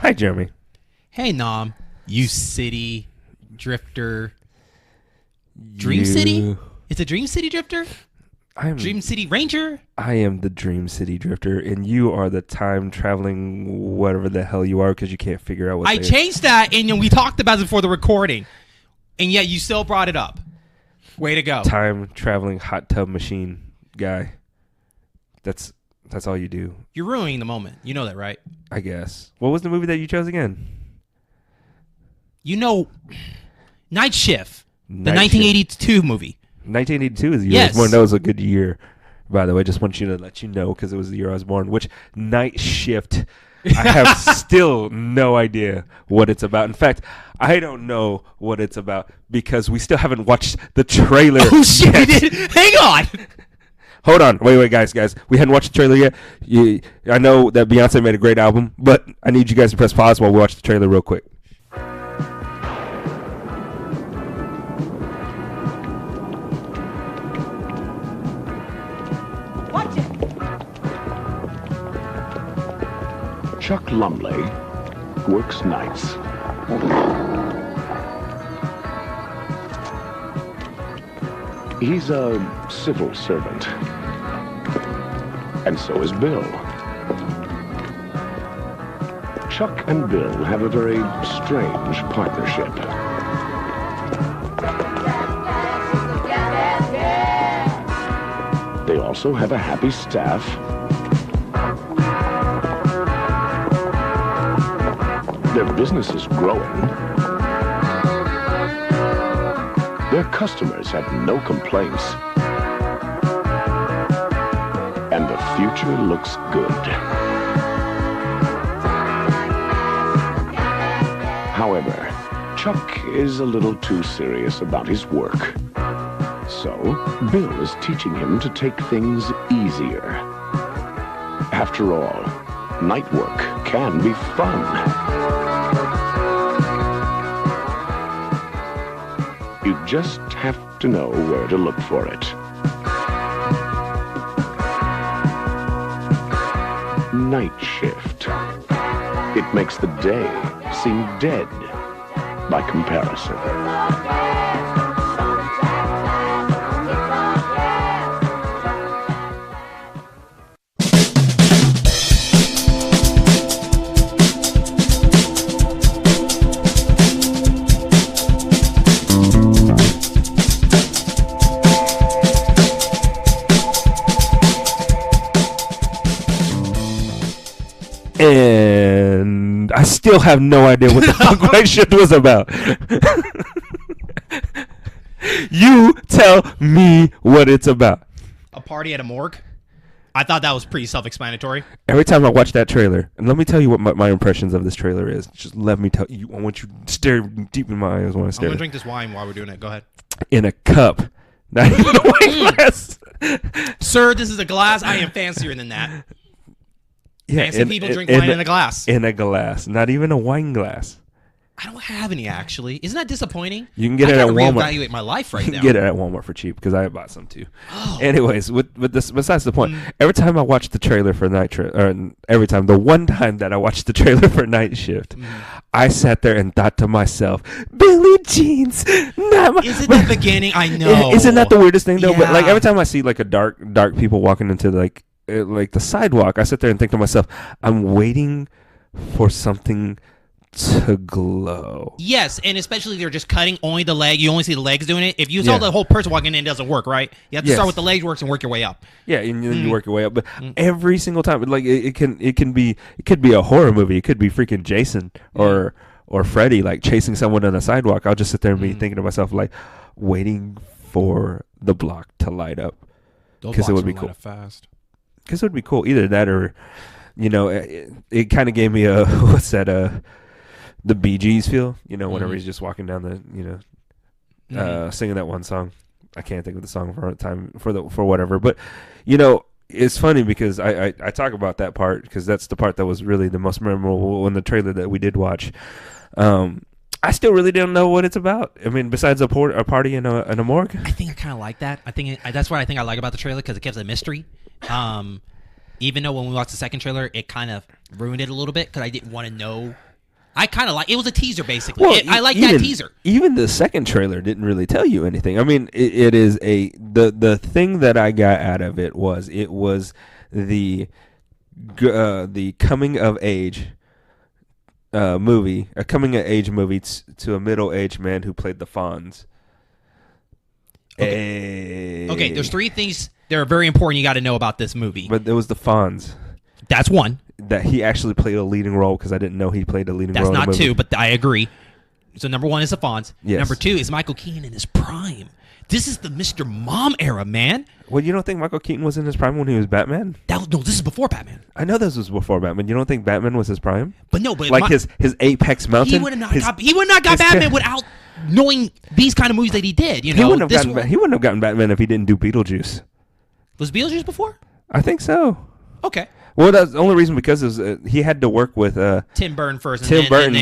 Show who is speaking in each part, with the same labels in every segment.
Speaker 1: Hi, Jeremy.
Speaker 2: Hey, Nom. You city drifter. Dream City? It's a Dream City drifter? Dream City Ranger?
Speaker 1: I am the Dream City drifter, and you are the time traveling whatever the hell you are because you can't figure out what
Speaker 2: I changed that, and we talked about it before the recording, and yet you still brought it up. Way to go.
Speaker 1: Time traveling hot tub machine guy. That's all you do.
Speaker 2: You're ruining the moment. You know that, right?
Speaker 1: I guess. What was the movie that you chose again?
Speaker 2: You know, Night Shift, the 1982 movie.
Speaker 1: 1982 is the year I was born. That was a good year, by the way. Just want you to let you know because it was the year I was born. Which Night Shift, I have still no idea what it's about. In fact, I don't know what it's about because we still haven't watched the trailer.
Speaker 2: Oh shit! We did. Hang on.
Speaker 1: Hold on. Wait, guys. We hadn't watched the trailer yet. I know that Beyonce made a great album, but I need you guys to press pause while we watch the trailer real quick.
Speaker 3: Chuck Lumley works nights. He's a civil servant. And so is Bill. Chuck and Bill have a very strange partnership. They also have a happy staff. Their business is growing. Their customers have no complaints. And the future looks good. However, Chuck is a little too serious about his work. So, Bill is teaching him to take things easier. After all, night work can be fun. You just have to know where to look for it. Night Shift. It makes the day seem dead by comparison.
Speaker 1: And I still have no idea what the fuck Night Shift was about. You tell me what it's about.
Speaker 2: A party at a morgue? I thought that was pretty self-explanatory.
Speaker 1: Every time I watch that trailer, and let me tell you what my impressions of this trailer is. Just let me tell you. I want you to stare deep in my eyes when I stare.
Speaker 2: I'm going to drink this wine while we're doing it. Go ahead.
Speaker 1: In a cup. Not even a wine glass.
Speaker 2: Sir, this is a glass. I am fancier than that.
Speaker 1: Yeah,
Speaker 2: fancy people drink wine in a glass.
Speaker 1: In a glass. Not even a wine glass.
Speaker 2: I don't have any, actually. Isn't that disappointing?
Speaker 1: You can get it at Walmart.
Speaker 2: I reevaluate my life right now.
Speaker 1: You can get it at Walmart for cheap because I bought some too. Oh. Anyways, with this, besides the point, every time I watch the trailer for the one time that I watched the trailer for Night Shift, I sat there and thought to myself, Billie Jean's not my...
Speaker 2: Isn't that the beginning? I know.
Speaker 1: Isn't that the weirdest thing though?
Speaker 2: Yeah.
Speaker 1: But like every time I see like a dark people walking into like the sidewalk, I sit there and think to myself, I'm waiting for something to glow.
Speaker 2: Yes, and especially they're just cutting only the leg. You only see the legs doing it. If you saw the whole person walking in, it doesn't work, right? You have to start with the legs works and work your way up.
Speaker 1: Yeah, and then you work your way up. But every single time, like it could be a horror movie. It could be freaking Jason or Freddy, like chasing someone on a sidewalk. I'll just sit there and be thinking to myself, like, waiting for the block to light up because it would be cool.
Speaker 2: Fast.
Speaker 1: Because it would be cool. Either that or, it kind of gave me a the Bee Gees feel. Whenever he's just walking down the, singing that one song. I can't think of the song for whatever. But, it's funny because I talk about that part because that's the part that was really the most memorable in the trailer that we did watch. I still really don't know what it's about. I mean, besides a party in a morgue.
Speaker 2: I think I kind of like that. I think that's what I think I like about the trailer because it gives a mystery. Even though when we watched the second trailer, it kind of ruined it a little bit because I didn't want to know I kind of like it. Was a teaser basically. I like that teaser.
Speaker 1: Even the second trailer didn't really tell you anything. I mean, it is the thing that I got out of it was the coming of age movie, a coming of age movie to a middle-aged man who played the Fonz.
Speaker 2: Okay, there's 3 things that are very important you got to know about this movie.
Speaker 1: But there was the Fonz.
Speaker 2: That's one.
Speaker 1: That he actually played a leading role, because I didn't know he played a leading role.
Speaker 2: That's not 2, but I agree. So number 1 is the Fonz.
Speaker 1: Yes.
Speaker 2: Number 2 is Michael Keaton in his prime. This is the Mr. Mom era, man.
Speaker 1: Well, you don't think Michael Keaton was in his prime when he was Batman?
Speaker 2: No, this is before Batman.
Speaker 1: I know this was before Batman. You don't think Batman was his prime?
Speaker 2: But
Speaker 1: his Apex Mountain.
Speaker 2: He would have not got Batman without knowing these kind of movies that he did. You know,
Speaker 1: he wouldn't have gotten Batman if he didn't do Beetlejuice.
Speaker 2: Was Beetlejuice before?
Speaker 1: I think so.
Speaker 2: Okay.
Speaker 1: Well, that's the only reason, because he had to work with
Speaker 2: Tim Burton first.
Speaker 1: And Tim Burton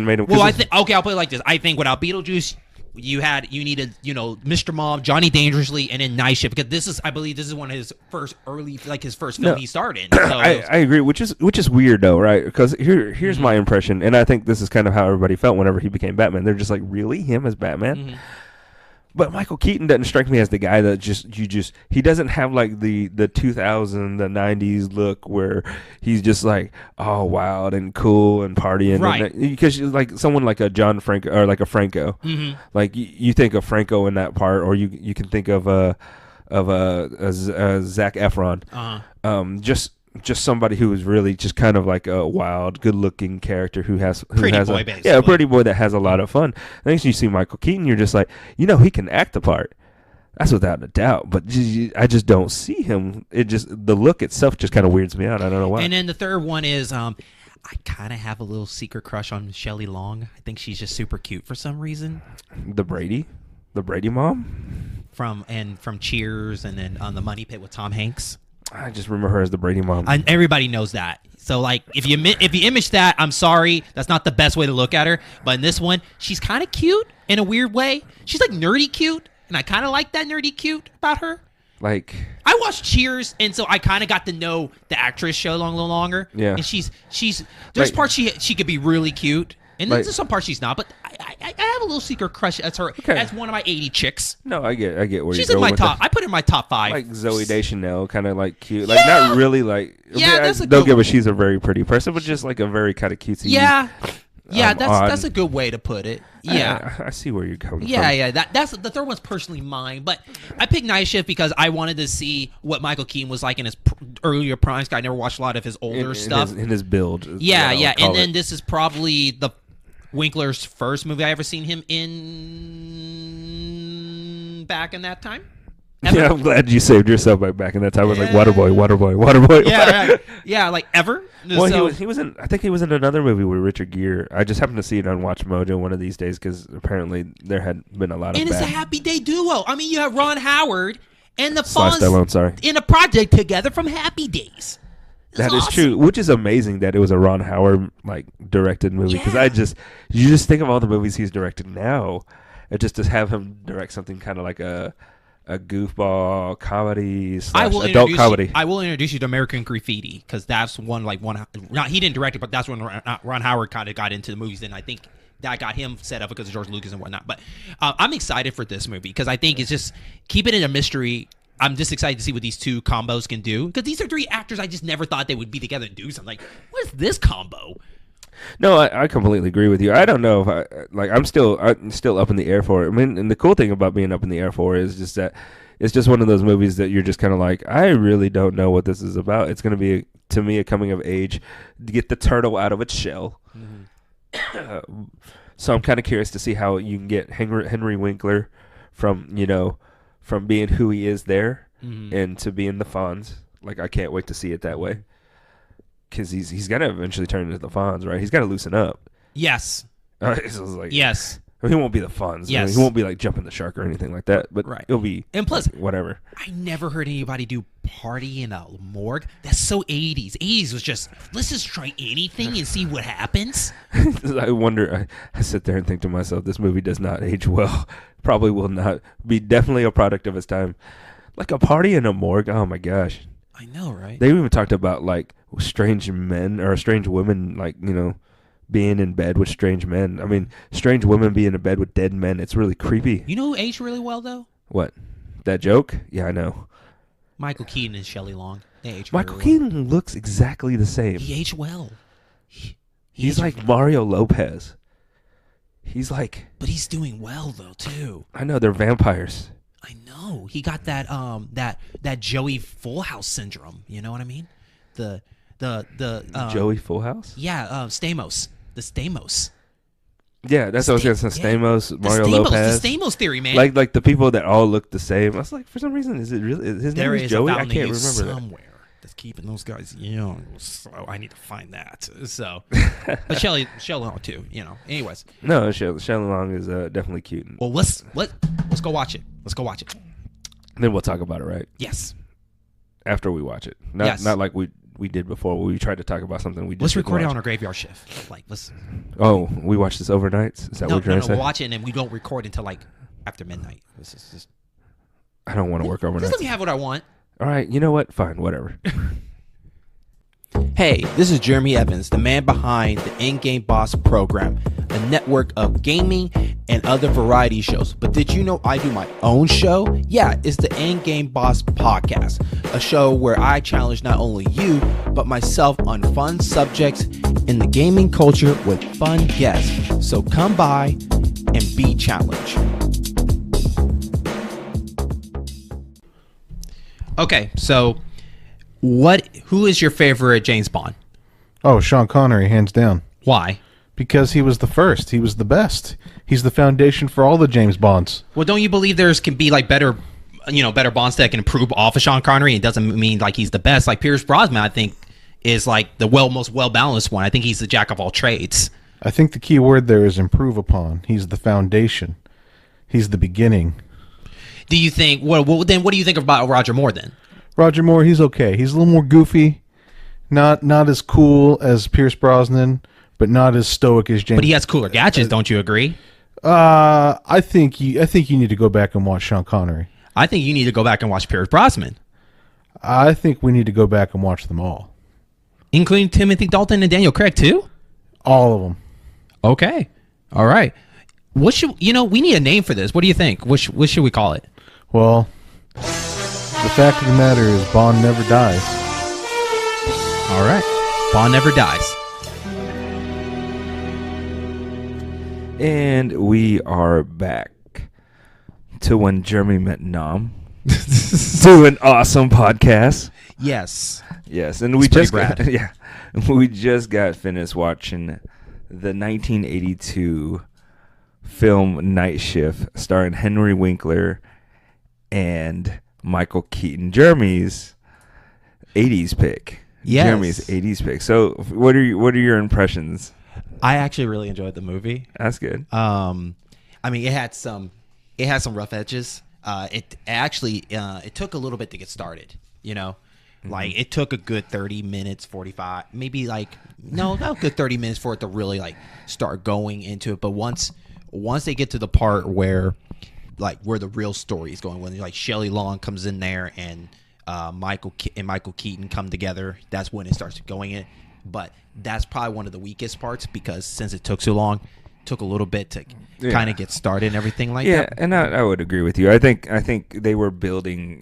Speaker 1: made him.
Speaker 2: Well, I'll put it like this. I think without Beetlejuice, you needed Mr. Mom, Johnny Dangerously, and then Night Shift, because I believe this is one of his first film he started. So
Speaker 1: I agree, which is weird though, right? Because here's my impression, and I think this is kind of how everybody felt whenever he became Batman. They're just like, really, him as Batman? Mm-hmm. But Michael Keaton doesn't strike me as the guy that he doesn't have like the 2000s, the 90s look where he's just like all wild and cool and partying.
Speaker 2: Right.
Speaker 1: Because like someone like a John Franco or like a Franco. Mm-hmm. Like you think of Franco in that part, or you can think of Zac Efron. Uh-huh. Just somebody who is really just kind of like a wild, good-looking character who has a pretty boy that has a lot of fun. Then you see Michael Keaton, you're just like, he can act the part. That's without a doubt. But I just don't see him. The look itself just kind of weirds me out. I don't know why.
Speaker 2: And then the third one is I kind of have a little secret crush on Shelley Long. I think she's just super cute for some reason.
Speaker 1: The Brady mom
Speaker 2: from Cheers, and then on The Money Pit with Tom Hanks.
Speaker 1: I just remember her as the Brady mom.
Speaker 2: Everybody knows that. So, like, if you image that, I'm sorry, that's not the best way to look at her. But in this one, she's kind of cute in a weird way. She's like nerdy cute, and I kind of like that nerdy cute about her.
Speaker 1: Like,
Speaker 2: I watched Cheers, and so I kind of got to know the actress Shelley Long a little longer. Yeah, and she's there's parts she could be really cute, and there's some parts she's not. But I have a little secret crush as her. Okay. As one of my 80 chicks.
Speaker 1: No, I get where
Speaker 2: she's
Speaker 1: you're going
Speaker 2: in my top. I put her in my top 5.
Speaker 1: Like Zooey Deschanel, kind of like cute, like not really like.
Speaker 2: Yeah, that's a
Speaker 1: don't get what she's a very pretty person, but just like a very kind of cutesy.
Speaker 2: Yeah, that's a good way to put it. Yeah,
Speaker 1: I see where you're coming from.
Speaker 2: Yeah. That's the third one's personally mine, but I picked Night Shift because I wanted to see what Michael Keaton was like in his earlier primes. I never watched a lot of his older stuff
Speaker 1: in his build.
Speaker 2: Yeah, and then this is probably the Winkler's first movie I ever seen him in back in that time. Ever.
Speaker 1: Yeah, I'm glad you saved yourself back in that time. I was like, Waterboy.
Speaker 2: Yeah, like ever.
Speaker 1: Well, so, he was in. I think he was in another movie with Richard Gere. I just happened to see it on Watch Mojo one of these days because apparently there had been a lot of.
Speaker 2: And it's a Happy Day duo. I mean, you have Ron Howard and the
Speaker 1: Fonz
Speaker 2: in a project together from Happy Days.
Speaker 1: That is true, which is amazing that it was a Ron Howard like directed movie, because you just think of all the movies he's directed now, and just to have him direct something kind of like a goofball comedy / adult comedy.
Speaker 2: I will introduce you to American Graffiti, because that's he didn't direct it, but that's when Ron Howard kind of got into the movies, and I think that got him set up because of George Lucas and whatnot. But I'm excited for this movie because I think it's just keep it in a mystery. I'm just excited to see what these two combos can do, because these are 3 actors I just never thought they would be together and do something. Like, what is this combo?
Speaker 1: No, I completely agree with you. I don't know if I'm still up in the air for it. I mean, and the cool thing about being up in the air for it is just that it's just one of those movies that you're just kind of like, I really don't know what this is about. It's going to be to me a coming of age, to get the turtle out of its shell. Mm-hmm. So I'm kind of curious to see how you can get Henry Winkler from being who he is there, mm-hmm. and to being the Fonz. Like, I can't wait to see it that way, because he's got to eventually turn into the Fonz, right? He's got to loosen up.
Speaker 2: Yes.
Speaker 1: Yes. I mean, he won't be the Fonz.
Speaker 2: Yes.
Speaker 1: I mean, he won't be like Jumping the Shark or anything like that, but
Speaker 2: right.
Speaker 1: It'll be,
Speaker 2: and plus,
Speaker 1: whatever.
Speaker 2: I never heard anybody do party in a morgue. That's so 80s. 80s was just, let's just try anything and see what happens.
Speaker 1: I wonder, I sit there and think to myself, this movie does not age well. Probably will not be, definitely a product of its time. Like a party in a morgue, oh my gosh.
Speaker 2: I know, right?
Speaker 1: They even talked about like strange men or strange women, like, you know, being in bed with strange men. I mean, strange women being in bed with dead men. It's really creepy.
Speaker 2: You know who aged really well though?
Speaker 1: What? That joke? Yeah, I know.
Speaker 2: Michael Keaton and Shelley Long. They aged
Speaker 1: Michael
Speaker 2: very well.
Speaker 1: Keaton looks exactly the same.
Speaker 2: He aged well.
Speaker 1: He's like Mario Lopez. He's like,
Speaker 2: but he's doing well though too.
Speaker 1: I know, they're vampires.
Speaker 2: I know. He got that that Joey Full House syndrome. You know what I mean? The
Speaker 1: Joey Full House?
Speaker 2: Yeah, Stamos. The Stamos.
Speaker 1: Yeah, that's what I was gonna say. Stamos, Mario
Speaker 2: Stamos,
Speaker 1: Lopez.
Speaker 2: The Stamos theory, man.
Speaker 1: Like the people that all look the same. I was like, for some reason, is it really his name is Joey? I can't remember
Speaker 2: somewhere that's keeping those guys young. So I need to find that. So, but Shelley Long too. You know. Anyways.
Speaker 1: No, Shelley Long is definitely cute.
Speaker 2: Well, let's go watch it. Let's go watch it.
Speaker 1: Then we'll talk about it, right?
Speaker 2: Yes.
Speaker 1: After we watch it, not like we did before. Where we tried to talk about something we just
Speaker 2: let's record
Speaker 1: watch.
Speaker 2: it on our graveyard shift. Like let's.
Speaker 1: Oh, we watch this overnight. Is that what you're trying to say?
Speaker 2: We'll watch it and then we don't record until like after midnight. This is just.
Speaker 1: I don't want to work overnight.
Speaker 2: Just let me have what I want.
Speaker 1: All right, you know what? Fine, whatever.
Speaker 2: Hey, this is Jeremy Evans, the man behind the In-Game Boss program, a network of gaming and other variety shows. But did you know I do my own show? Yeah, it's the In-Game Boss podcast, a show where I challenge not only you, but myself on fun subjects in the gaming culture with fun guests. So come by and be challenged. Okay, so who is your favorite James Bond?
Speaker 4: Oh, Sean Connery, hands down.
Speaker 2: Why?
Speaker 4: Because he was the first. He was the best. He's the foundation for all the James Bonds.
Speaker 2: Well, don't you believe can be like better Bonds that can improve off of Sean Connery? It doesn't mean like he's the best. Like Pierce Brosnan, I think, is like the most well-balanced one. I think he's the jack of all trades.
Speaker 4: I think the key word there is improve upon. He's the foundation. He's the beginning.
Speaker 2: Do you think? Well, then what do you think about Roger Moore then?
Speaker 4: Roger Moore, he's okay. He's a little more goofy, not as cool as Pierce Brosnan, but not as stoic as James.
Speaker 2: But he has cooler gadgets, don't you agree?
Speaker 4: I think you need to go back and watch Sean Connery.
Speaker 2: I think you need to go back and watch Pierce Brosnan.
Speaker 4: I think we need to go back and watch them all,
Speaker 2: including Timothy Dalton and Daniel Craig too.
Speaker 4: All of them.
Speaker 2: Okay, all right. What should we need a name for this? What do you think? What should we call it?
Speaker 4: Well, the fact of the matter is Bond never dies.
Speaker 2: All right. Bond never dies.
Speaker 1: And we are back to When Jeremy Met Nam. To an awesome podcast.
Speaker 2: Yes.
Speaker 1: Yes, and we just got finished watching the 1982 film Night Shift starring Henry Winkler and Michael Keaton, Jeremy's 80s pick.
Speaker 2: Yes.
Speaker 1: Jeremy's 80s pick. So, what are your impressions?
Speaker 2: I actually really enjoyed the movie.
Speaker 1: That's good.
Speaker 2: I mean, it had some rough edges. It took a little bit to get started, Like it took a good 30 minutes, 45, maybe not a good 30 minutes for it to really start going into it. But once they get to the part where the real story is going, when Shelley Long comes in there and Michael Keaton come together, that's when it starts going in. But that's probably one of the weakest parts because since it took so long, it took a little bit to kind of get started and everything like that.
Speaker 1: Yeah, and I would agree with you. I think they were building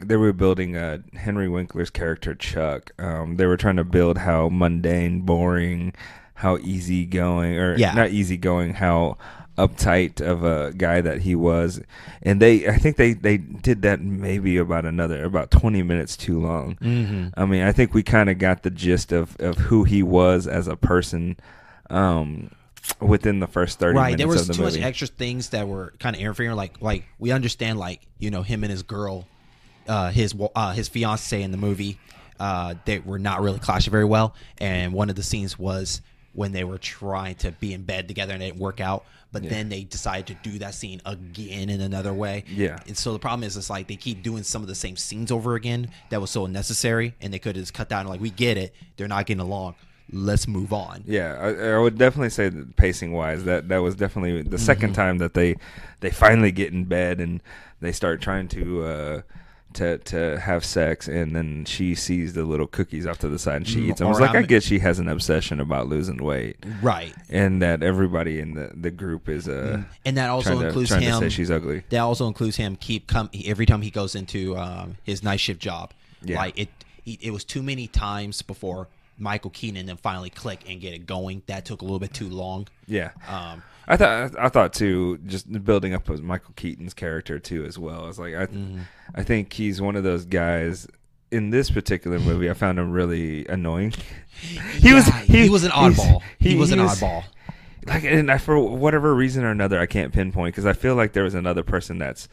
Speaker 1: Henry Winkler's character Chuck. They were trying to build how mundane, boring, how easygoing, or not easygoing, how uptight of a guy that he was, and I think they did that maybe about 20 minutes too long.
Speaker 2: Mm-hmm.
Speaker 1: I mean, I think we kind of got the gist of who he was as a person within the first 30 minutes of the movie. Right, there was
Speaker 2: too much extra things that were kind of interfering. Like we understand, him and his girl, his fiance in the movie, they were not really clashing very well, and one of the scenes was when they were trying to be in bed together and it didn't work out. But then they decided to do that scene again in another way.
Speaker 1: Yeah.
Speaker 2: And so the problem is, it's they keep doing some of the same scenes over again that was so unnecessary, and they could have just cut down. We get it. They're not getting along. Let's move on.
Speaker 1: Yeah, I would definitely say that pacing-wise, that was definitely the second time that they finally get in bed and they start trying to to have sex, and then she sees the little cookies off to the side and she eats them. I was
Speaker 2: Or
Speaker 1: like, I guess she has an obsession about losing weight,
Speaker 2: Right.
Speaker 1: and that everybody in the group is
Speaker 2: And that also includes
Speaker 1: trying
Speaker 2: him.
Speaker 1: to say she's ugly.
Speaker 2: That also includes him every time he goes into his night shift job.
Speaker 1: Yeah.
Speaker 2: Like it was too many times before Michael Keaton then finally click and get it going. That took a little bit too long.
Speaker 1: Yeah. I thought too, just building up with Michael Keaton's character too as well. I was like, I think he's one of those guys. In this particular movie, I found him really annoying. He was an oddball. He was an oddball. Like, and for whatever reason or another, I can't pinpoint, because I feel like there was another person that's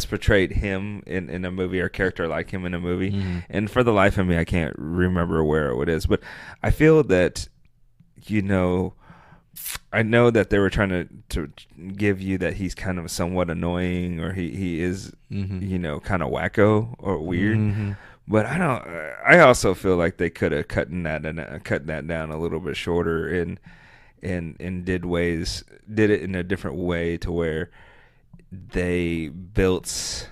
Speaker 1: portrayed him in a movie, or a character like him in a movie, and for the life of me, I can't remember where it is. But I feel that, I know that they were trying to give you that he's kind of somewhat annoying, or he is, kind of wacko or weird. But I also feel like they could have cut that down a little bit shorter, and did it in a different way, to where they built,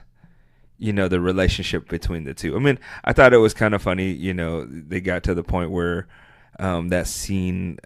Speaker 1: the relationship between the two. I mean, I thought it was kind of funny, they got to the point where that scene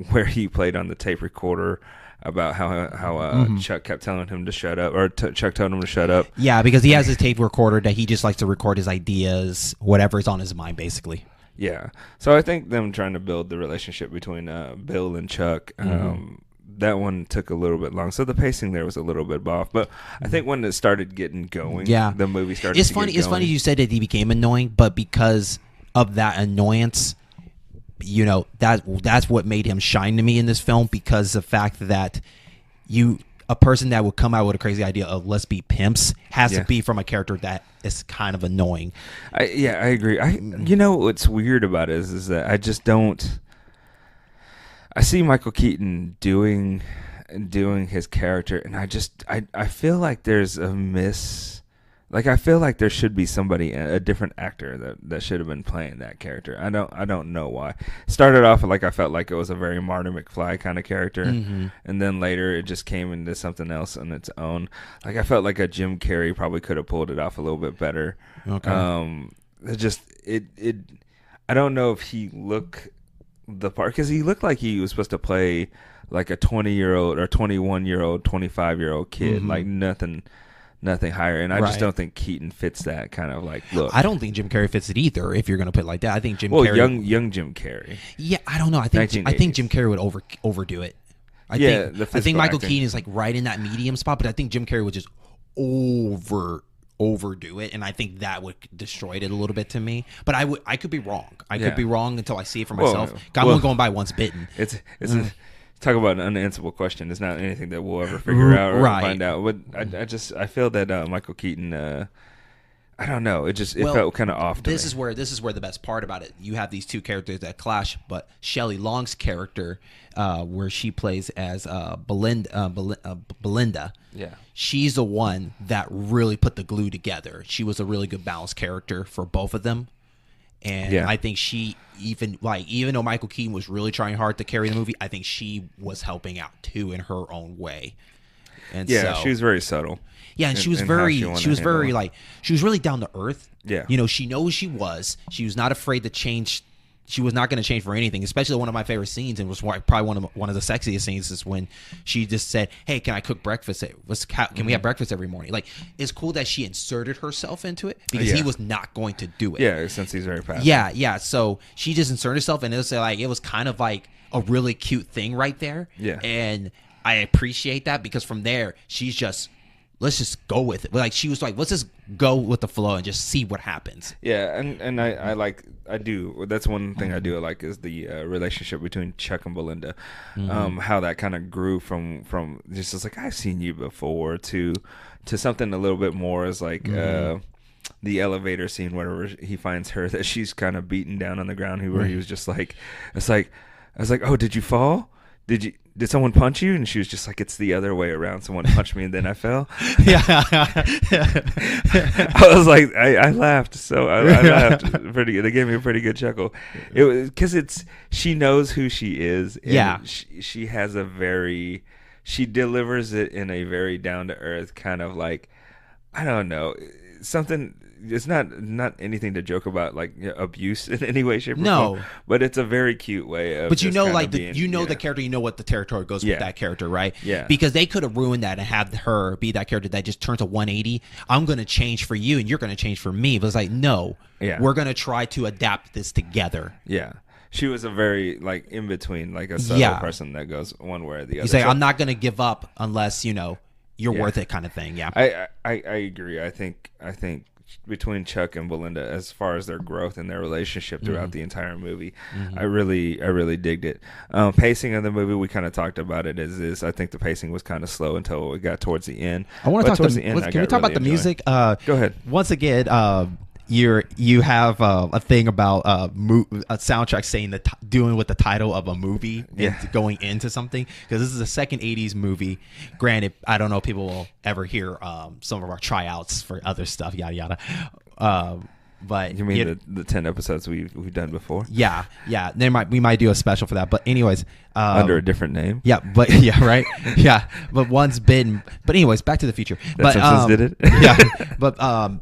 Speaker 1: where he played on the tape recorder about how Chuck kept telling him to shut up, or Chuck told him to shut up.
Speaker 2: Yeah, because he has his tape recorder that he just likes to record his ideas, whatever's on his mind, basically.
Speaker 1: Yeah. So I think them trying to build the relationship between Bill and Chuck, that one took a little bit long. So the pacing there was a little bit off. But I think when it started getting going, the movie started to get going.
Speaker 2: It's funny you said that he became annoying, but because of that annoyance, that's what made him shine to me in this film, because the fact that a person that would come out with a crazy idea of let's be pimps has to be from a character that is kind of annoying.
Speaker 1: I agree. What's weird about it is that I just don't. I see Michael Keaton doing his character, and I feel like there's a miss. Like, I feel like there should be somebody, a different actor that should have been playing that character. I don't know why. Started off like I felt like it was a very Marty McFly kind of character, and then later it just came into something else on its own. Like, I felt like a Jim Carrey probably could have pulled it off a little bit better. Okay. I don't know if he looked the part, because he looked like he was supposed to play like a 20-year-old or 21-year-old, 25-year-old kid, like nothing higher, and I just don't think Keaton fits that kind of like look.
Speaker 2: I don't think Jim Carrey fits it either, if you're going to put it like that. I think Carrey,
Speaker 1: young Jim Carrey.
Speaker 2: Yeah, I don't know. I think Jim Carrey would overdo it. I think Michael Keaton is like right in that medium spot, but I think Jim Carrey would just overdo it, and I think that would destroy it a little bit to me. But I could be wrong. I could be wrong until I see it for myself. I'm only going by once bitten.
Speaker 1: It's talk about an unanswerable question. It's not anything that we'll ever figure out or find out. But I feel that Michael Keaton, I don't know. It felt kind of off to me.
Speaker 2: This is where the best part about it. You have these two characters that clash, but Shelley Long's character, where she plays as Belinda. Yeah, she's the one that really put the glue together. She was a really good balanced character for both of them. And I think she even though Michael Keaton was really trying hard to carry the movie, I think she was helping out too in her own way. And
Speaker 1: she was very subtle.
Speaker 2: Yeah, and she was really down to earth.
Speaker 1: Yeah.
Speaker 2: She knows she was. She was not afraid to change. She was not going to change for anything. Especially one of my favorite scenes, and was probably one of the sexiest scenes, is when she just said, "Hey, can I cook breakfast? Can we have breakfast every morning?" Like, it's cool that she inserted herself into it, because he was not going to do it.
Speaker 1: Yeah, since he's very passive.
Speaker 2: Yeah. So she just inserted herself, and it was kind of like a really cute thing right there.
Speaker 1: Yeah.
Speaker 2: And I appreciate that, because from there she's just, let's just go with it. Like, she was like, let's just go with the flow and just see what happens.
Speaker 1: Yeah, and I do. That's one thing I do like, is the relationship between Chuck and Belinda. How that kind of grew from just like, I've seen you before, to something a little bit more, as like the elevator scene where he finds her, that she's kind of beaten down on the ground, where he was just like, I was like, oh, did you fall? Did someone punch you? And she was just like, it's the other way around. Someone punched me and then I fell.
Speaker 2: Yeah.
Speaker 1: I was like, I laughed. So I laughed pretty good. They gave me a pretty good chuckle. It was because she knows who she is. And she has she delivers it in a very down to earth kind of like, I don't know. something. It's not anything to joke about, like abuse in any way, shape, or
Speaker 2: No.
Speaker 1: form. But it's a very cute way of.
Speaker 2: But you
Speaker 1: just
Speaker 2: know,
Speaker 1: kinda
Speaker 2: like
Speaker 1: being,
Speaker 2: the character, you know what the territory goes with that character, right?
Speaker 1: Yeah.
Speaker 2: Because they could have ruined that and had her be that character that just turns a 180. I'm going to change for you, and you're going to change for me. But it's like, no, we're going to try to adapt this together.
Speaker 1: Yeah. She was a very like in between, like a subtle person that goes one way or the other.
Speaker 2: You say, I'm not going to give up unless you're worth it, kind of thing. Yeah.
Speaker 1: I agree. I think between Chuck and Belinda, as far as their growth and their relationship throughout the entire movie, I really digged it. Pacing of the movie, we kind of talked about it as is. I think the pacing was kind of slow until we got towards the end.
Speaker 2: I want to talk towards the end. Can we talk about the music?
Speaker 1: Go ahead.
Speaker 2: Once again, you have a thing about a soundtrack saying doing with the title of a movie and going into something, because this is a second 80s movie. Granted, I don't know if people will ever hear some of our tryouts for other stuff, yada yada. But
Speaker 1: you mean the 10 episodes we've done before?
Speaker 2: Yeah. We might do a special for that. But anyways,
Speaker 1: under a different name.
Speaker 2: Yeah, but right. Yeah, but Once Bitten. But anyways, Back to the Future.
Speaker 1: That Simpsons did it.
Speaker 2: Yeah, but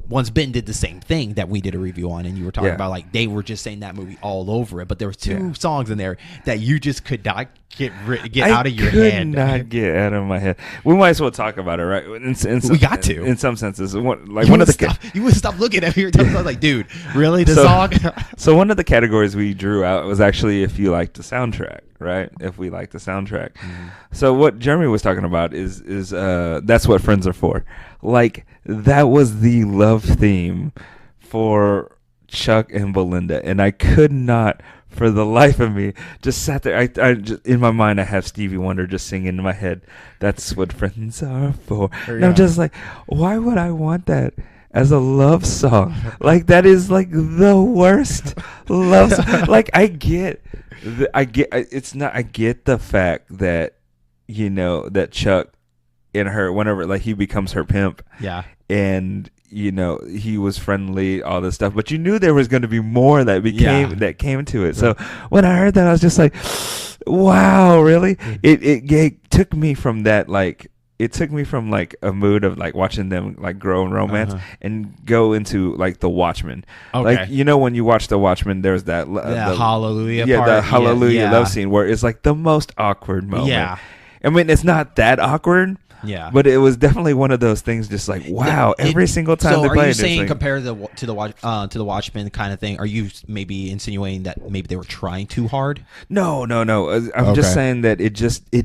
Speaker 2: Once Bitten did the same thing that we did a review on, and you were talking about like they were just saying that movie all over it. But there were two songs in there that you just could not get out of your head.
Speaker 1: I could not get out of my head. We might as well talk about it, right?
Speaker 2: We got to.
Speaker 1: In some senses,
Speaker 2: you would stop looking at me. I was like, dude, really? The song?
Speaker 1: So one of the categories we drew out was actually if you like the soundtrack, right? If we like the soundtrack. So what Jeremy was talking about is that's what friends are for. Like, that was the love theme for Chuck and Belinda, and I could not, for the life of me, just sat there. I just, in my mind, I have Stevie Wonder just singing in my head. That's what friends are for. And I'm just like, why would I want that as a love song? Like, that is like the worst love song. Like, I get the fact that, that Chuck and her, whenever like he becomes her pimp.
Speaker 2: Yeah.
Speaker 1: And he was friendly, all this stuff, but you knew there was going to be more that that came to it. So when I heard that, I was just like, wow, really? It took me from that, like, it took me from like a mood of like watching them like grow in romance and go into like The Watchmen.
Speaker 2: Okay.
Speaker 1: Like, when you watch The Watchmen, there's that
Speaker 2: the Hallelujah part.
Speaker 1: The Hallelujah love scene where it's like the most awkward moment.
Speaker 2: Yeah.
Speaker 1: I mean, it's not that awkward.
Speaker 2: Yeah,
Speaker 1: but it was definitely one of those things. Just like, wow, every single time they play it. So,
Speaker 2: are you saying compared to the Watchmen kind of thing? Are you maybe insinuating that maybe they were trying too hard?
Speaker 1: No. I'm just saying that it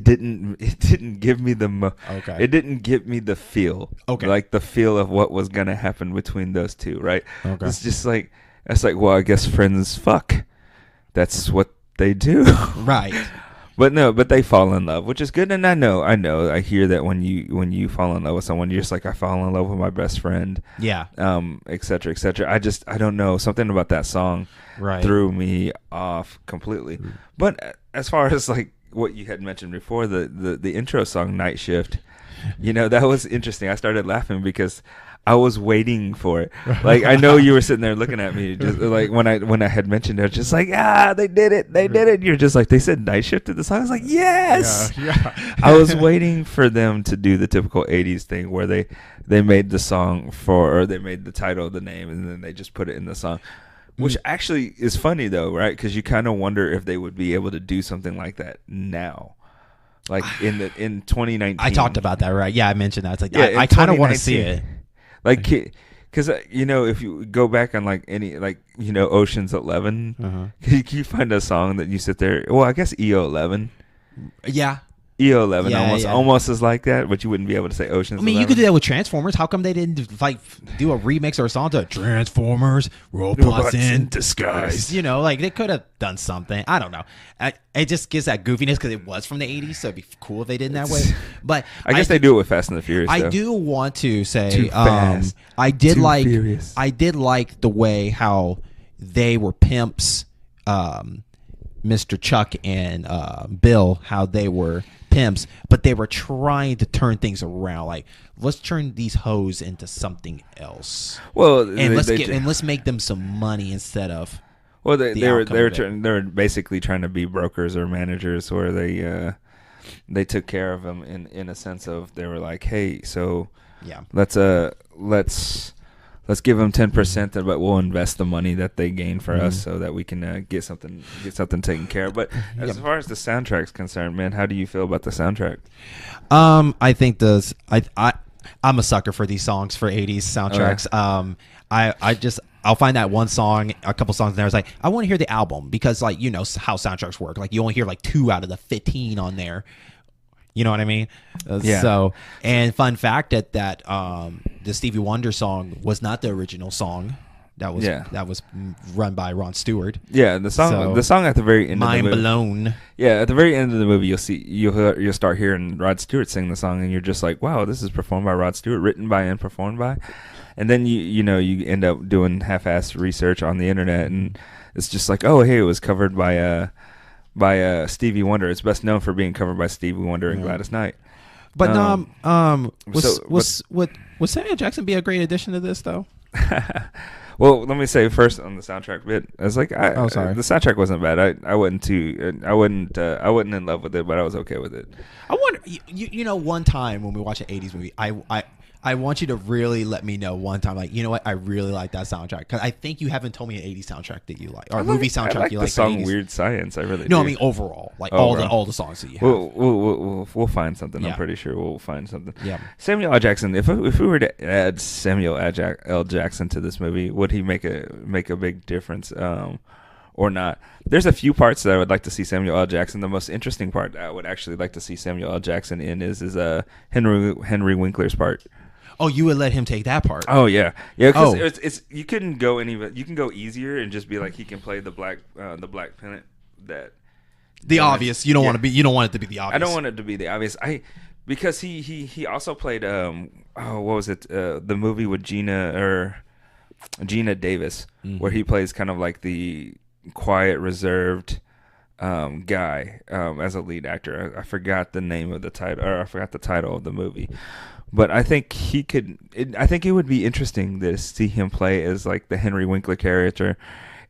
Speaker 1: didn't give me it didn't give me the feel. Okay, like the feel of what was gonna happen between those two. Right. Okay. It's just like well, I guess friends fuck. That's what they do.
Speaker 2: Right.
Speaker 1: But they fall in love, which is good. And I hear that when you fall in love with someone, you're just like, I fall in love with my best friend.
Speaker 2: Yeah.
Speaker 1: Et cetera, et cetera. I don't know. Something about that song threw me off completely. But as far as like what you had mentioned before, the intro song, Night Shift, that was interesting. I started laughing because I was waiting for it. Like, I know you were sitting there looking at me, just like when I had mentioned it, just like, they did it. You're just like, they said Night Shift to the song. I was like, yes. Yeah. I was waiting for them to do the typical 80s thing where they made the song or they made the title of the name and then they just put it in the song. Which actually is funny though, right? Because you kind of wonder if they would be able to do something like that now. Like in 2019.
Speaker 2: I talked about that, right? Yeah, I mentioned that. It's like, I kind of want to see it.
Speaker 1: Like, because if you go back on like any Ocean's 11, can you find a song that you sit there? Well, I guess EO 11.
Speaker 2: Yeah.
Speaker 1: EO 11 almost is like that, but you wouldn't be able to say Ocean's 11.
Speaker 2: You could do that with Transformers. How come they didn't like do a remix or a song to Transformers Robots in Disguise? Like they could have done something. I don't know. It just gives that goofiness because it was from the 80s, so it'd be cool if they did it that way. But
Speaker 1: I guess they do it with Fast and the Furious.
Speaker 2: I do want to say I did like the way how they were pimps, Mr. Chuck and Bill, how they were pimps, but they were trying to turn things around. Like, let's turn these hoes into something else.
Speaker 1: Well,
Speaker 2: and let's make them some money instead of.
Speaker 1: Well, they were basically trying to be brokers or managers, where they took care of them in a sense of they were like, hey, so let's let's give them 10%, but we'll invest the money that they gain for us so that we can get something taken care of. But as far as the soundtrack's concerned, man, how do you feel about the soundtrack?
Speaker 2: I think I'm a sucker for these songs, for 80s soundtracks. I'll find that one song, a couple songs in there. It's like, I want to hear the album because, like, you know how soundtracks work. Like, you only hear like 2 out of the 15 on there. You know what I mean?
Speaker 1: Yeah.
Speaker 2: So, and fun fact that the Stevie Wonder song was not the original song. That was run by Ron Stewart.
Speaker 1: Yeah, the song at the very end.
Speaker 2: Mind
Speaker 1: of the movie,
Speaker 2: blown.
Speaker 1: Yeah, at the very end of the movie, you'll start hearing Rod Stewart sing the song, and you're just like, wow, this is performed by Rod Stewart, written by and performed by. And then you end up doing half-assed research on the internet, and it's just like, oh, hey, it was covered by Stevie Wonder. It's best known for being covered by Stevie Wonder and Gladys Knight.
Speaker 2: But would Samuel Jackson be a great addition to this though?
Speaker 1: Well, let me say first on the soundtrack bit. I was like,
Speaker 2: sorry.
Speaker 1: The soundtrack wasn't bad. I wasn't in love with it, but I was okay with it.
Speaker 2: I wonder, you know, one time when we watch an 80s movie, I want you to really let me know one time, like, you know what, I really like that soundtrack, because I think you haven't told me an 80s soundtrack that you like, or movie soundtrack you like.
Speaker 1: I like the song Weird Science. I really do.
Speaker 2: No, I mean overall, like all the songs that you have.
Speaker 1: We'll find something.
Speaker 2: Yeah.
Speaker 1: I'm pretty sure we'll find something.
Speaker 2: Yeah.
Speaker 1: Samuel L. Jackson. If we were to add Samuel L. Jackson to this movie, would he make a big difference? Or not? There's a few parts that I would like to see Samuel L. Jackson. The most interesting part I would actually like to see Samuel L. Jackson in is Henry Winkler's part.
Speaker 2: Oh, you would let him take that part?
Speaker 1: Oh yeah. Because it's you couldn't go you can go easier and just be like, he can play the black pennant.
Speaker 2: Obvious. You don't want it to be the obvious.
Speaker 1: I don't want it to be the obvious. Because he also played what was it, the movie with Gina Davis, where he plays kind of like the quiet, reserved guy as a lead actor. I forgot the name of the title, or I forgot the title of the movie. But I think I think it would be interesting to see him play as like the Henry Winkler character,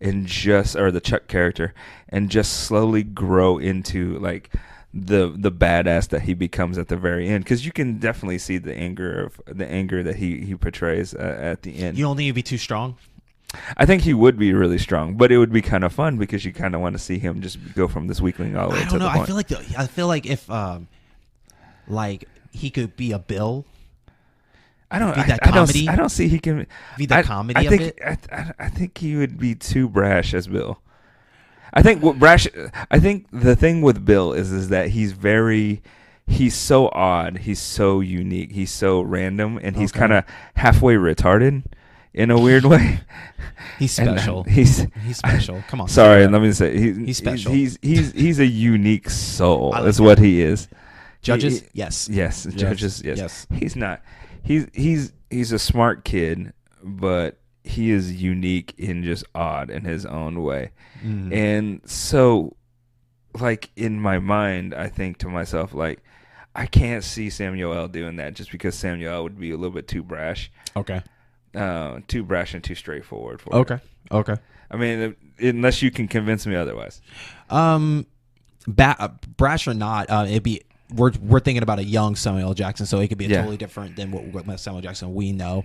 Speaker 1: or the Chuck character, and just slowly grow into like the badass that he becomes at the very end. Because you can definitely see the anger that he portrays at the end.
Speaker 2: You don't think he'd be too strong?
Speaker 1: I think he would be really strong, but it would be kind of fun because you kind of want to see him just go from this weakling all the way to the point.
Speaker 2: I feel like if like he could be a Bill.
Speaker 1: I don't see he can
Speaker 2: be the comedy of it.
Speaker 1: I think he would be too brash as Bill. I think the thing with Bill is that he's so odd, he's so unique, he's so random, and he's kind of halfway retarded in a weird way.
Speaker 2: He's special.
Speaker 1: He's
Speaker 2: special. Come on.
Speaker 1: Sorry, let me say
Speaker 2: he's special.
Speaker 1: He's a unique soul. That's what he is.
Speaker 2: Judges, yes.
Speaker 1: Judges, yes. He's not. He's a smart kid, but he is unique and just odd in his own way. Mm. And so, like, in my mind, I think to myself, like, I can't see Samuel L. doing that just because Samuel L. would be a little bit too brash.
Speaker 2: Okay.
Speaker 1: Too brash and too straightforward for it.
Speaker 2: Okay.
Speaker 1: I mean, unless you can convince me otherwise.
Speaker 2: Brash or not, it'd be. We're thinking about a young Samuel L. Jackson, so it could be totally different than what Samuel Jackson we know.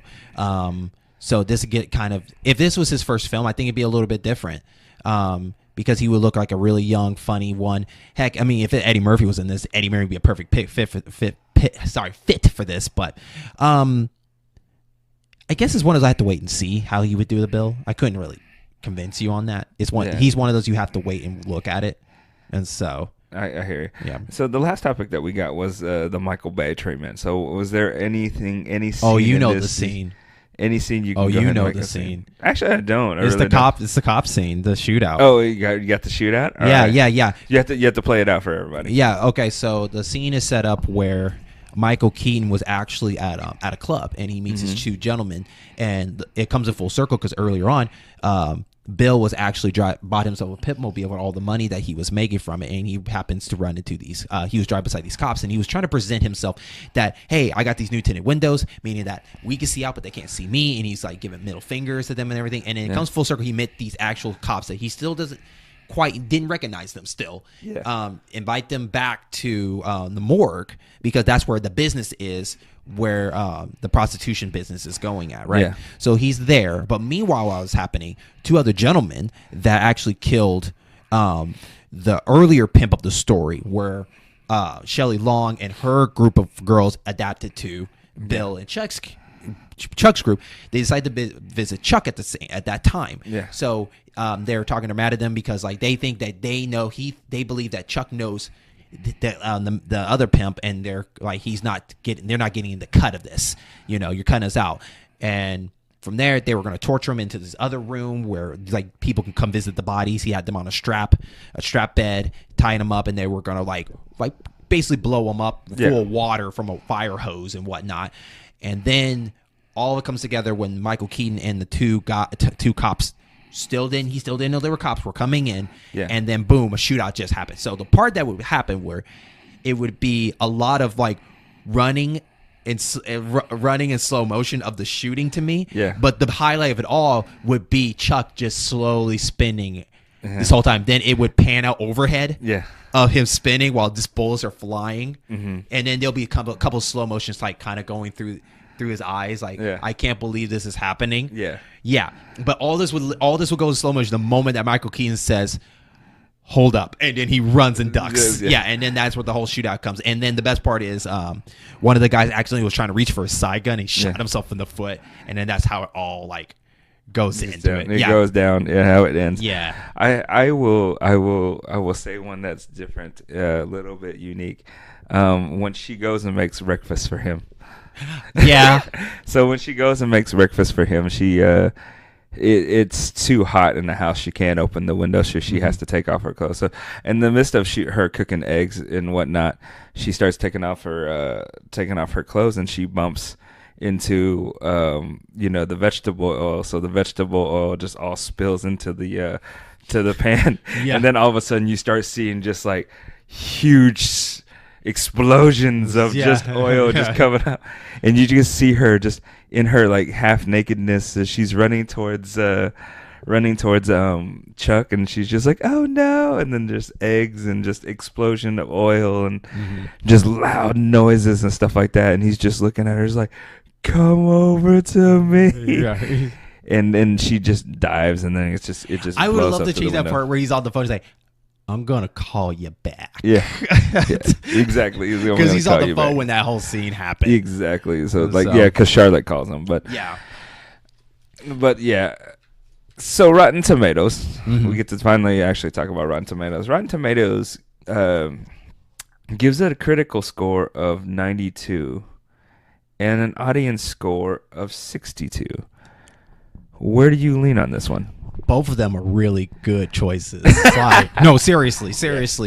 Speaker 2: So this would get kind of, if this was his first film, I think it'd be a little bit different, because he would look like a really young, funny one. Heck, I mean, if Eddie Murphy was in this, Eddie Murphy would be a perfect fit for this. But I guess it's one of those I have to wait and see how he would do the Bill. I couldn't really convince you on that. He's one of those you have to wait and look at it, and so.
Speaker 1: I hear you.
Speaker 2: Yeah.
Speaker 1: So the last topic that we got was the Michael Bay treatment. So was there any scene?
Speaker 2: Oh, you know the scene.
Speaker 1: Any scene you can?
Speaker 2: Oh,
Speaker 1: go
Speaker 2: you
Speaker 1: ahead
Speaker 2: know
Speaker 1: and make
Speaker 2: the
Speaker 1: a
Speaker 2: scene.
Speaker 1: Actually, I don't.
Speaker 2: It's the cop. It's the cop scene. The shootout.
Speaker 1: Oh, you got the shootout. All
Speaker 2: yeah.
Speaker 1: You have to play it out for everybody.
Speaker 2: Yeah. Okay. So the scene is set up where Michael Keaton was actually at a club, and he meets his two gentlemen, and it comes in full circle because earlier on, Bill was actually bought himself a Pitmobile with all the money that he was making from it, and he happens to run into these. He was driving beside these cops, and he was trying to present himself that, hey, I got these new tinted windows, meaning that we can see out, but they can't see me. And he's like giving middle fingers to them and everything. And then it comes full circle. He met these actual cops that he still doesn't didn't recognize them still.
Speaker 1: Yeah.
Speaker 2: Invite them back to the morgue because that's where the business is, where the prostitution business is going at, right?
Speaker 1: Yeah.
Speaker 2: So he's there. But meanwhile, while it was happening, two other gentlemen that actually killed the earlier pimp of the story, where Shelley Long and her group of girls adapted to Bill and Chuck's group. They decided to visit Chuck at that time.
Speaker 1: Yeah.
Speaker 2: So they're talking to mad at them because like they think that they know they believe that Chuck knows the other pimp, and they're like they're not getting the cut of this. You're cutting us out. And from there, they were going to torture him into this other room where like people can come visit the bodies. He had them on a strap bed, tying them up, and they were going to like basically blow them up full of water from a fire hose and whatnot. And then all of it comes together when Michael Keaton and the two cops he still didn't know they were cops, were coming in, and then boom, a shootout just happened. So the part that would happen where it would be a lot of like running in slow motion of the shooting to me.
Speaker 1: Yeah.
Speaker 2: But the highlight of it all would be Chuck just slowly spinning this whole time. Then it would pan out overhead.
Speaker 1: Yeah.
Speaker 2: Of him spinning while just bullets are flying, and then there'll be a couple slow motions like kind of going through his eyes, like I can't believe this is happening. Yeah. But all this would go in slow motion the moment that Michael Keaton says, "Hold up," and then he runs and ducks. Yeah, and then that's where the whole shootout comes. And then the best part is, one of the guys accidentally was trying to reach for a side gun. He shot himself in the foot, and then that's how it all like goes into it.
Speaker 1: It goes down. Yeah, how it ends.
Speaker 2: Yeah.
Speaker 1: I will say one that's different, a little bit unique. When she goes and makes breakfast for him.
Speaker 2: Yeah.
Speaker 1: So when she goes and makes breakfast for him, she it's too hot in the house. She can't open the window, so she has to take off her clothes. So in the midst of her cooking eggs and whatnot, she starts taking off her clothes, and she bumps into the vegetable oil. So the vegetable oil just all spills into the to the pan, and then all of a sudden you start seeing just like huge explosions of just oil just coming out, and you just see her just in her like half nakedness as she's running towards Chuck, and she's just like, oh no, and then just eggs and just explosion of oil and just loud noises and stuff like that, and he's just looking at her, he's like, come over to me. And then she just dives, and then it just
Speaker 2: I would
Speaker 1: blows
Speaker 2: love
Speaker 1: up
Speaker 2: to
Speaker 1: the
Speaker 2: change that
Speaker 1: window.
Speaker 2: part where he's on the phone. He's like, I'm gonna call you back.
Speaker 1: Yeah, exactly.
Speaker 2: Because he's on the phone when that whole scene happened.
Speaker 1: Exactly. So because Charlotte calls him, but yeah. So Rotten Tomatoes, we get to finally actually talk about Rotten Tomatoes. Rotten Tomatoes gives it a critical score of 92 and an audience score of 62. Where do you lean on this one?
Speaker 2: Both of them are really good choices. No, seriously.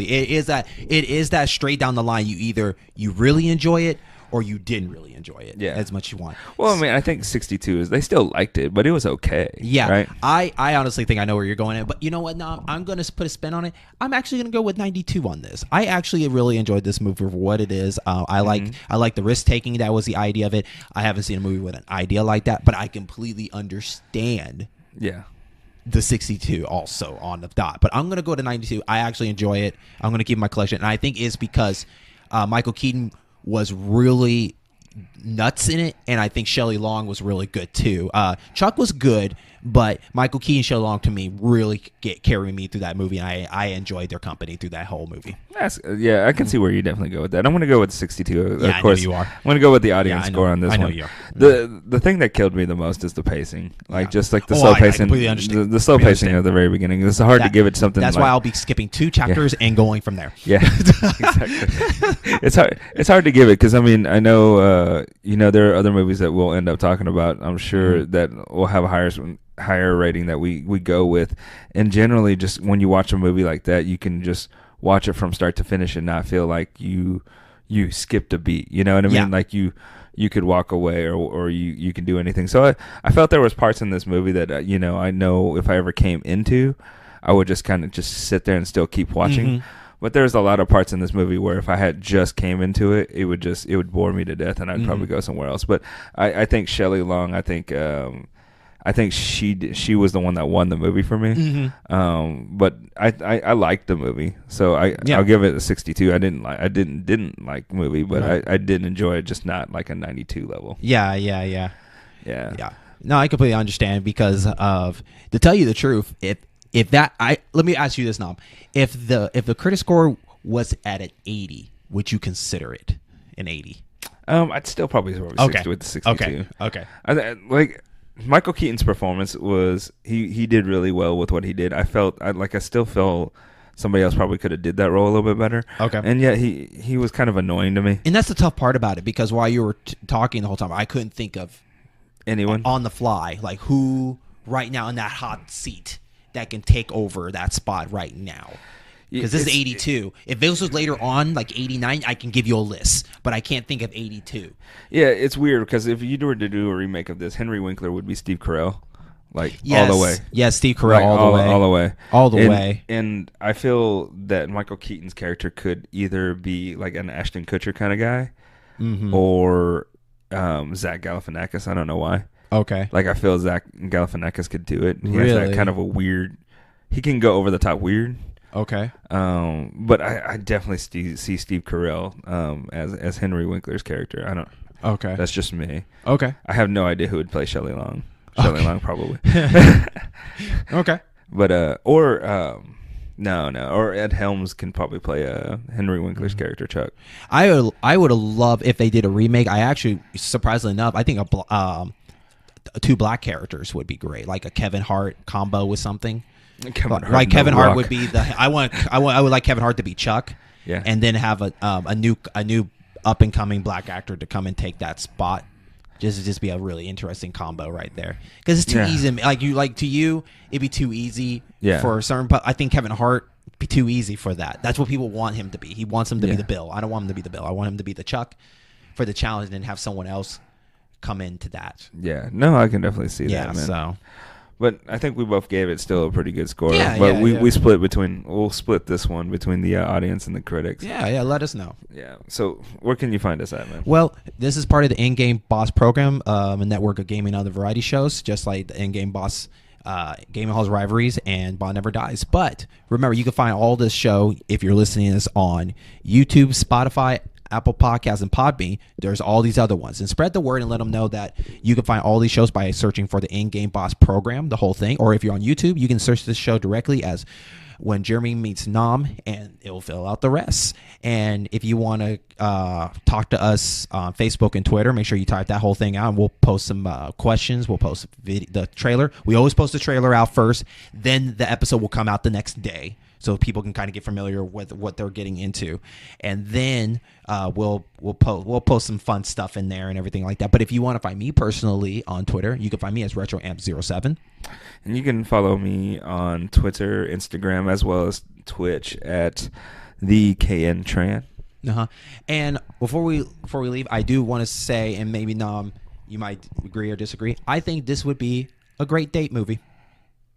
Speaker 2: It is that straight down the line. You really enjoy it, or you didn't really enjoy it as much as you want.
Speaker 1: Well, I mean, I think 62 is, they still liked it, but it was okay.
Speaker 2: Yeah.
Speaker 1: Right?
Speaker 2: I honestly think I know where you're going at, but you know what? No, I'm going to put a spin on it. I'm actually going to go with 92 on this. I actually really enjoyed this movie for what it is. I like the risk taking. That was the idea of it. I haven't seen a movie with an idea like that, but I completely understand.
Speaker 1: Yeah.
Speaker 2: The 62 also on the dot, but I'm gonna go to 92. I actually enjoy it. I'm gonna keep my collection, and I think it's because Michael Keaton was really nuts in it, and I think Shelley Long was really good too. Chuck was good, but Michael Keaton and Shelley Long to me really carry me through that movie, and I enjoyed their company through that whole movie.
Speaker 1: I can see where you definitely go with that. I'm going to go with 62.
Speaker 2: Yeah,
Speaker 1: of course,
Speaker 2: I know you are.
Speaker 1: I'm going to go with the audience score on this one.
Speaker 2: I know you are.
Speaker 1: The thing that killed me the most is the pacing, just like the slow pacing.
Speaker 2: I completely understand.
Speaker 1: The slow pacing at the very beginning. It's hard to give it something.
Speaker 2: That's why I'll be skipping 2 chapters and going from there.
Speaker 1: Yeah, exactly. It's hard to give it because I mean I know there are other movies that we'll end up talking about. I'm sure that we'll have a higher rating that we go with, and generally just when you watch a movie like that, you can just watch it from start to finish and not feel like you skipped a beat. You know what I mean?
Speaker 2: Yeah.
Speaker 1: Like you could walk away or you can do anything. So I felt there was parts in this movie that I know if I ever came into, I would just kind of just sit there and still keep watching. But there's a lot of parts in this movie where if I had just came into it, it would bore me to death, and I'd probably go somewhere else. But I think Shelley Long, I think I think she was the one that won the movie for me.
Speaker 2: Mm-hmm.
Speaker 1: But I liked the movie, so I'll give it a 62. I didn't like the movie, but I did enjoy it, just not like a 92 level.
Speaker 2: Yeah. No, I completely understand because of, to tell you the truth, let me ask you this now. If the critic score was at an 80, would you consider it an 80?
Speaker 1: I'd still probably stick with the 62.
Speaker 2: Okay.
Speaker 1: Like Michael Keaton's performance was he did really well with what he did. I still felt somebody else probably could have did that role a little bit better.
Speaker 2: Okay.
Speaker 1: And yet he was kind of annoying to me.
Speaker 2: And that's the tough part about it, because while you were talking the whole time, I couldn't think of
Speaker 1: anyone
Speaker 2: on the fly, like who right now in that hot seat that can take over that spot right now. Because this is 82. If this was later on, like 89, I can give you a list, but I can't think of 82.
Speaker 1: Yeah, it's weird because if you were to do a remake of this, Henry Winkler would be Steve Carell, all the way.
Speaker 2: Yes, Steve Carell, all the way.
Speaker 1: And I feel that Michael Keaton's character could either be like an Ashton Kutcher kind of guy, or Zach Galifianakis. I don't know why.
Speaker 2: Okay.
Speaker 1: Like I feel Zach Galifianakis could do it. He
Speaker 2: really?
Speaker 1: has that kind of a weird. He can go over the top weird.
Speaker 2: Okay.
Speaker 1: But I definitely see Steve Carell as Henry Winkler's character. I don't.
Speaker 2: Okay.
Speaker 1: That's just me.
Speaker 2: Okay.
Speaker 1: I have no idea who would play Shelley Long. Shelley Long probably.
Speaker 2: Okay.
Speaker 1: But or Ed Helms can probably play Henry Winkler's character Chuck.
Speaker 2: I would have loved if they did a remake. I actually, surprisingly enough, I think two black characters would be great, like a Kevin Hart combo with something. Kevin Hart would be I would like Kevin Hart to be Chuck, and then have a new up and coming black actor to come and take that spot. Just be a really interesting combo right there, because it's too easy. To you, it'd be too easy for certain. But I think Kevin Hart be too easy for that. That's what people want him to be. He wants him to be the Bill. I don't want him to be the Bill. I want him to be the Chuck for the challenge, and have someone else come into that.
Speaker 1: Yeah, no, I can definitely see that, man.
Speaker 2: So.
Speaker 1: But I think we both gave it still a pretty good score.
Speaker 2: Yeah,
Speaker 1: but we'll split this one between the audience and the critics.
Speaker 2: Yeah, let us know.
Speaker 1: Yeah. So where can you find us at, man?
Speaker 2: Well, this is part of the In-Game Boss program, a network of gaming and other variety shows, just like the In-Game Boss, Gaming Halls Rivalries, and Bond Never Dies. But remember, you can find all this show if you're listening to this on YouTube, Spotify, Apple Podcasts, and Podbean. There's all these other ones, and spread the word and let them know that you can find all these shows by searching for the In-Game Boss program, the whole thing. Or if you're on YouTube, you can search this show directly as When Jeremy Meets Nom, and it will fill out the rest. And if you want to talk to us on Facebook and Twitter, make sure you type that whole thing out, and we'll post some questions. We'll post the trailer. We always post the trailer out first, then the episode will come out the next day, so people can kind of get familiar with what they're getting into, and then we'll post some fun stuff in there and everything like that. But if you want to find me personally on Twitter, you can find me as RetroAmp07,
Speaker 1: and you can follow me on Twitter, Instagram, as well as Twitch at the KN Tran.
Speaker 2: And before we leave, I do want to say, and maybe Nom, you might agree or disagree, I think this would be a great date movie.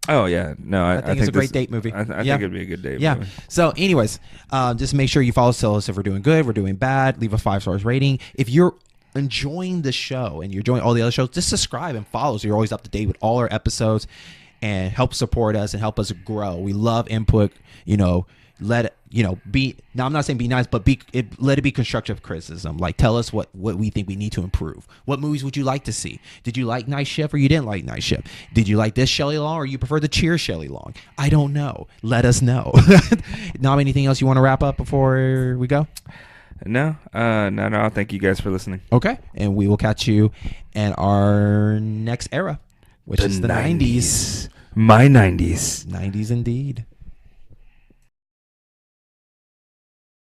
Speaker 1: Oh yeah, no, I think
Speaker 2: it's a great date movie.
Speaker 1: I think it'd be a good date movie.
Speaker 2: Yeah. So, anyways, just make sure you follow us. Tell us if we're doing good, we're doing bad. Leave a 5-star rating. If you're enjoying the show and you're enjoying all the other shows, just subscribe and follow, so you're always up to date with all our episodes, and help support us and help us grow. We love input. Let it, be. Now, I'm not saying be nice, but let it be constructive criticism. Like, tell us what we think we need to improve. What movies would you like to see? Did you like Night Shift or you didn't like Night Shift? Did you like this Shelley Long or you prefer the Cheer Shelley Long? I don't know. Let us know. Nom, anything else you want to wrap up before we go?
Speaker 1: No. Thank you guys for listening.
Speaker 2: Okay, and we will catch you in our next era, which is the 90s.
Speaker 1: My 90s.
Speaker 2: 90s indeed.